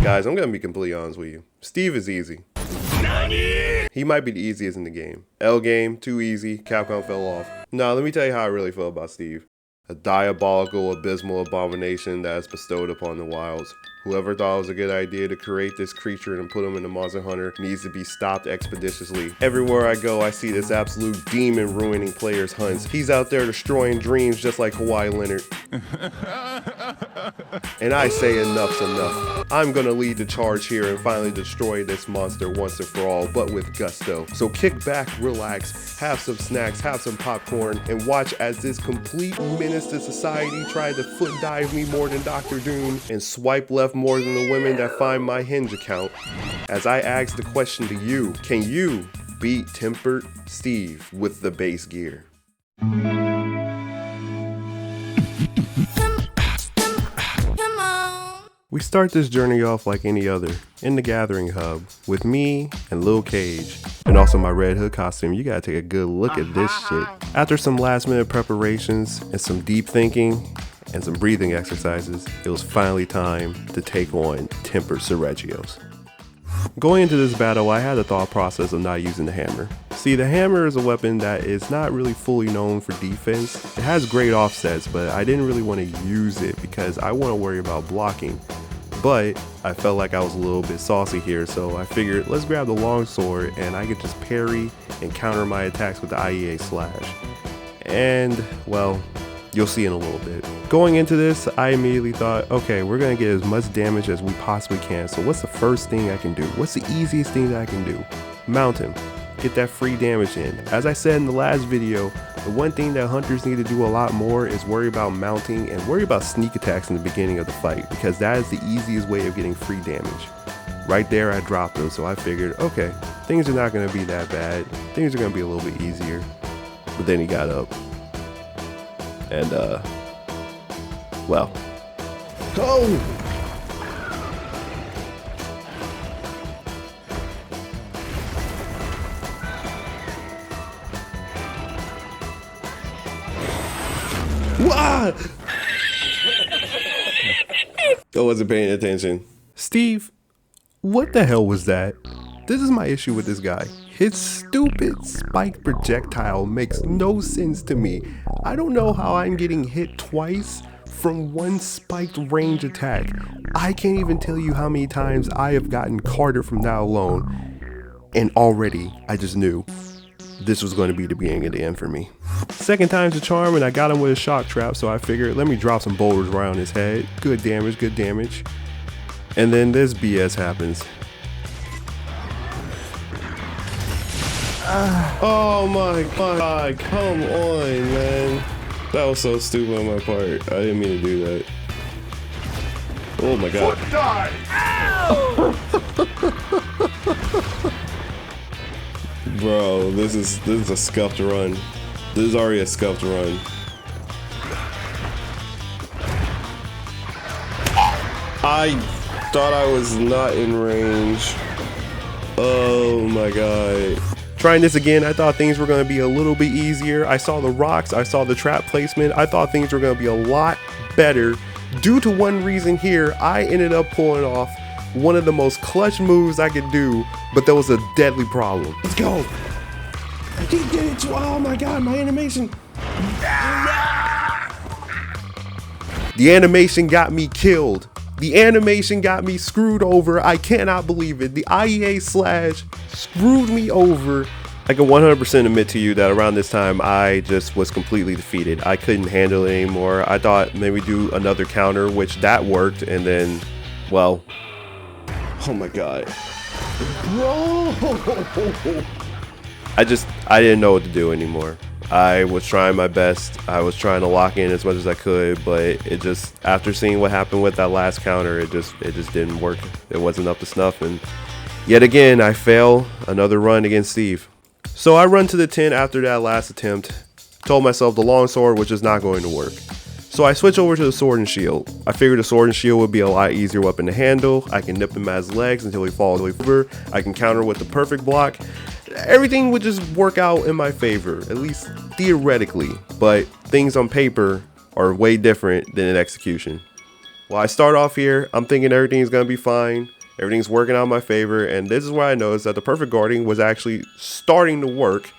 Guys, I'm gonna be completely honest with you. Steve is easy. Nani? He might be the easiest in the game. L game, too easy, Capcom fell off. Nah, let me tell you how I really feel about Steve. A diabolical, abysmal abomination that is bestowed upon the wilds. Whoever thought it was a good idea to create this creature and put him in the Monster Hunter needs to be stopped expeditiously. Everywhere I go, I see this absolute demon ruining players' hunts. He's out there destroying dreams just like Kawhi Leonard. And I say enough's enough. I'm gonna lead the charge here and finally destroy this monster once and for all, but with gusto. So kick back, relax, have some snacks, have some popcorn, and watch as this complete menace to society tried to foot dive me more than Dr. Doom and swipe left more than the women that find my Hinge account. As I ask the question to you, can you beat Tempered Steve with the base gear? We start this journey off like any other, in the Gathering Hub, with me and Lil Cage, and also my Red Hood costume. You gotta take a good look at this shit. After some last minute preparations and some deep thinking and some breathing exercises, it was finally time to take on Tempered Seregios. Going into this battle, I had the thought process of not using the hammer. See, the hammer is a weapon that is not really fully known for defense. It has great offsets, but I didn't really want to use it because I want to worry about blocking. But I felt like I was a little bit saucy here, so I figured let's grab the longsword and I could just parry and counter my attacks with the IEA slash. And, well, you'll see in a little bit. Going into this, I immediately thought, okay, we're gonna get as much damage as we possibly can. So what's the first thing I can do? What's the easiest thing that I can do? Mount him. Get that free damage in. As I said in the last video, the one thing that hunters need to do a lot more is worry about mounting and worry about sneak attacks in the beginning of the fight, because that is the easiest way of getting free damage. Right there I dropped him, so I figured, okay, things are not gonna be that bad. Things are gonna be a little bit easier. But then he got up. And well. Oh! Wah! I wasn't paying attention. Steve, what the hell was that? This is my issue with this guy. His stupid spiked projectile makes no sense to me. I don't know how I'm getting hit twice from one spiked range attack. I can't even tell you how many times I have gotten carded from that alone. And already, I just knew this was going to be the beginning of the end for me. Second time's a charm, and I got him with a shock trap, so I figured let me drop some boulders right on his head. Good damage, good damage. And then this BS happens. Oh my god, come on, man. That was so stupid on my part. I didn't mean to do that. Oh my god. Bro, this is a scuffed run. This is already a scuffed run. I thought I was not in range. Oh my god. Trying this again, I thought things were going to be a little bit easier. I saw the rocks, I saw the trap placement. I thought things were going to be a lot better. Due to one reason here, I ended up pulling off one of the most clutch moves I could do, but there was a deadly problem. Let's go. I keep getting to, oh my god, my animation. The animation got me killed. The animation got me screwed over. I cannot believe it. The IEA slash screwed me over. I can 100% admit to you that around this time, I just was completely defeated. I couldn't handle it anymore. I thought maybe do another counter, which that worked. And then, well, oh my god. Bro. I didn't know what to do anymore. I was trying my best. I was trying to lock in as much as I could, but it just, after seeing what happened with that last counter, it just didn't work. It wasn't up to snuff, and yet again, I fail another run against Steve. So I run to the tent after that last attempt, told myself the longsword was just not going to work. So I switch over to the sword and shield. I figured the sword and shield would be a lot easier weapon to handle. I can nip him at his legs until he falls over. I can counter with the perfect block. Everything would just work out in my favor, at least theoretically, but things on paper are way different than in execution. Well, I start off here, I'm thinking everything's gonna be fine. Everything's working out in my favor, and this is where I noticed that the perfect guarding was actually starting to work.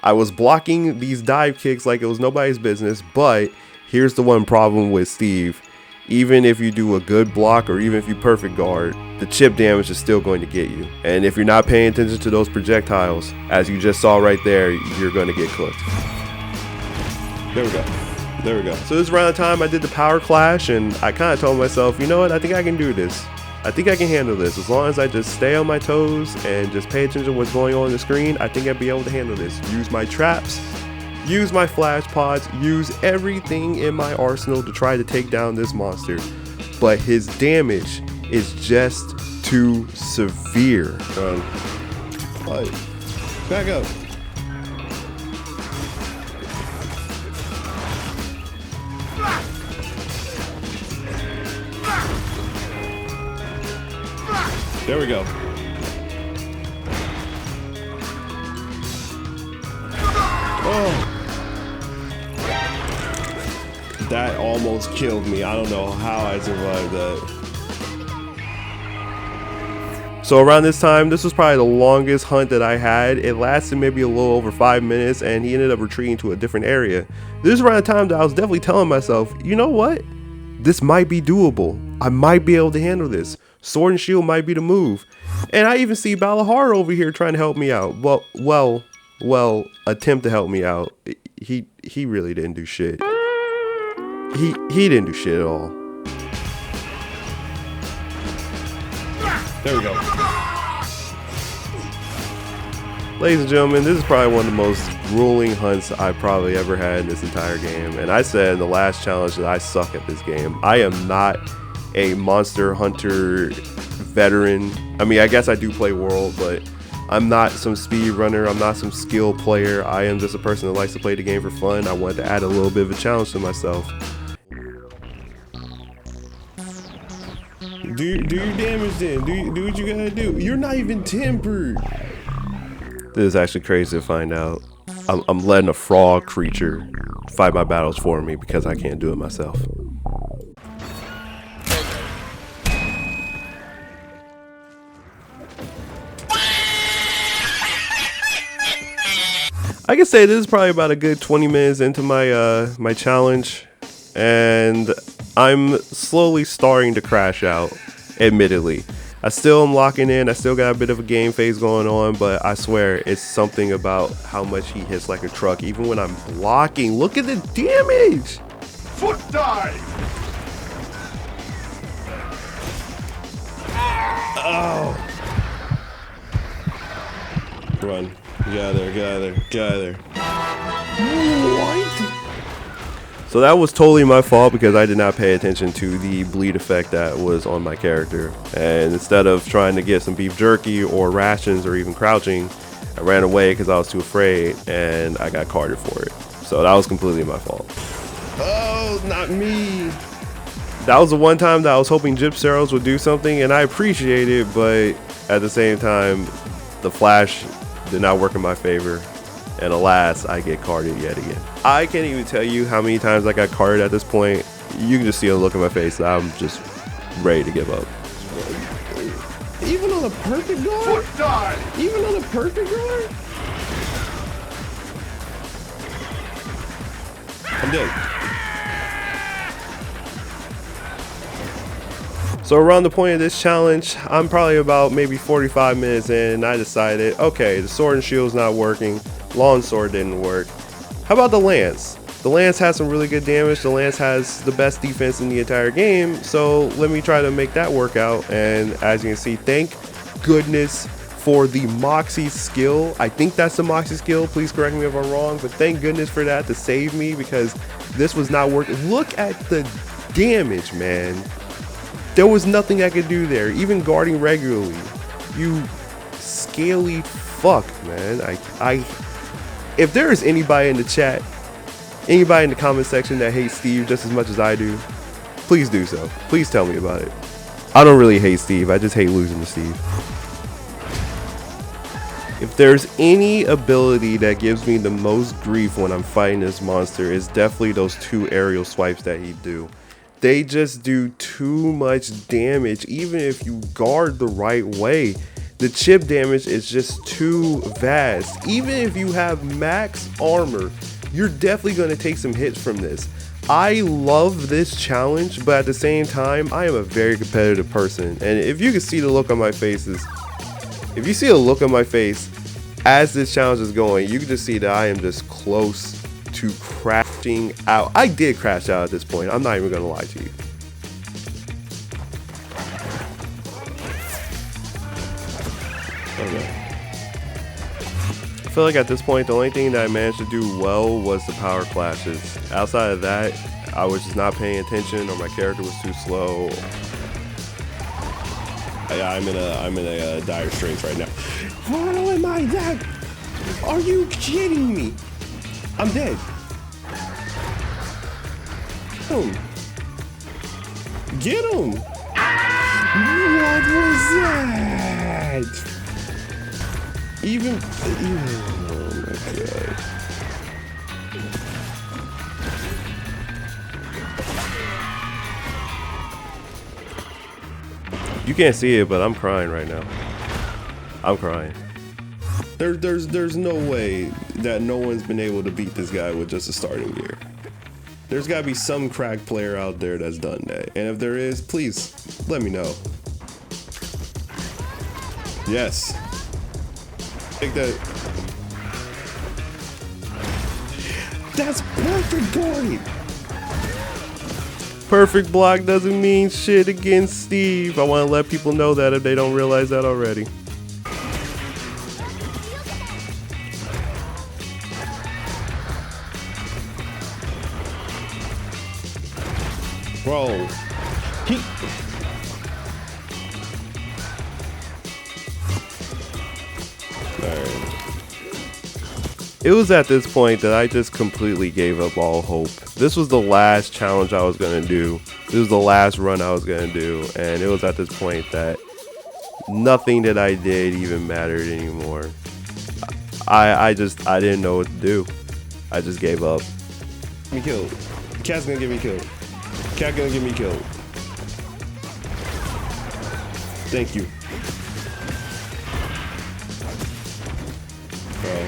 I was blocking these dive kicks like it was nobody's business, but here's the one problem with Steve. Even if you do a good block or even if you perfect guard, the chip damage is still going to get you. And if you're not paying attention to those projectiles, as you just saw right there, you're going to get cooked. There we go. There we go. So this is around the time I did the power clash, and I kind of told myself, you know what, I think I can do this. I think I can handle this. As long as I just stay on my toes and just pay attention to what's going on the screen, I think I'd be able to handle this. Use my traps, use my flash pods, use everything in my arsenal to try to take down this monster. But his damage is just too severe. Back up. There we go. Oh, that almost killed me. I don't know how I survived that. So around this time, this was probably the longest hunt that I had. It lasted maybe a little over 5 minutes, and he ended up retreating to a different area. This is around the time that I was definitely telling myself, you know what? This might be doable. I might be able to handle this. Sword and shield might be the move. And I even see Balahar over here trying to help me out. Well, attempt to help me out. He really didn't do shit. He didn't do shit at all. There we go. Ladies and gentlemen, this is probably one of the most grueling hunts I've probably ever had in this entire game. And I said in the last challenge that I suck at this game. I am not a Monster Hunter veteran. I mean, I guess I do play World, but I'm not some speed runner. I'm not some skill player. I am just a person that likes to play the game for fun. I wanted to add a little bit of a challenge to myself. Do your damage then. Do what you gotta do. You're not even tempered. This is actually crazy to find out. I'm letting a frog creature fight my battles for me because I can't do it myself. I can say this is probably about a good 20 minutes into my my challenge, and I'm slowly starting to crash out, admittedly. I still am locking in, I still got a bit of a game phase going on, but I swear it's something about how much he hits like a truck, even when I'm blocking. Look at the damage! Foot dive! Oh! Run. Get out of there, get out of there, get out of there. What? So that was totally my fault because I did not pay attention to the bleed effect that was on my character. And instead of trying to get some beef jerky or rations or even crouching, I ran away because I was too afraid and I got carded for it. So that was completely my fault. Oh, not me. That was the one time that I was hoping Seregios would do something, and I appreciate it, but at the same time, the flash did not work in my favor. And alas, I get carded yet again. I can't even tell you how many times I got carded at this point. You can just see a look in my face that I'm just ready to give up. Even on a perfect guard? Foot dive! Even on a perfect guard? I'm dead. So around the point of this challenge, I'm probably about maybe 45 minutes in, and I decided, okay, the sword and shield's not working. Longsword didn't work. How about the lance? The lance has some really good damage. The lance has the best defense in the entire game. So let me try to make that work out. And as you can see, thank goodness for the Moxie skill. I think that's the Moxie skill. Please correct me if I'm wrong, but thank goodness for that to save me because this was not working. Look at the damage, man. There was nothing I could do there, even guarding regularly. You scaly fuck, man. If there is anybody in the chat, anybody in the comment section that hates Steve just as much as I do, please do so. Please tell me about it. I don't really hate Steve. I just hate losing to Steve. If there's any ability that gives me the most grief when I'm fighting this monster, it's definitely those two aerial swipes that he do. They just do too much damage, even if you guard the right way. The chip damage is just too vast. Even if you have max armor, you're definitely going to take some hits from this. I love this challenge, but at the same time, I am a very competitive person. And if you can see the look on my face, if you see a look on my face as this challenge is going, you can just see that I am just close to crashing out. I did crash out at this point. I'm not even gonna lie to you. Okay. I feel like at this point, the only thing that I managed to do well was the power clashes. Outside of that, I was just not paying attention, or my character was too slow. I'm in a dire straits right now. How am I dead? Are you kidding me? I'm dead. Boom. Get him. What was that? Even, oh my god. You can't see it, but I'm crying right now. I'm crying. There's no way that no one's been able to beat this guy with just a starting gear. There's gotta be some crack player out there that's done that. And if there is, please let me know. Yes. Take that. That's perfect point. Perfect block doesn't mean shit against Steve. I want to let people know that if they don't realize that already. Bro, It was at this point that I just completely gave up all hope. This was the last challenge I was going to do. This was the last run I was going to do. And it was at this point that nothing that I did even mattered anymore. I didn't know what to do. I just gave up. Get me killed. Cat's gonna get me killed. Cat gonna get me killed. Thank you. Bro.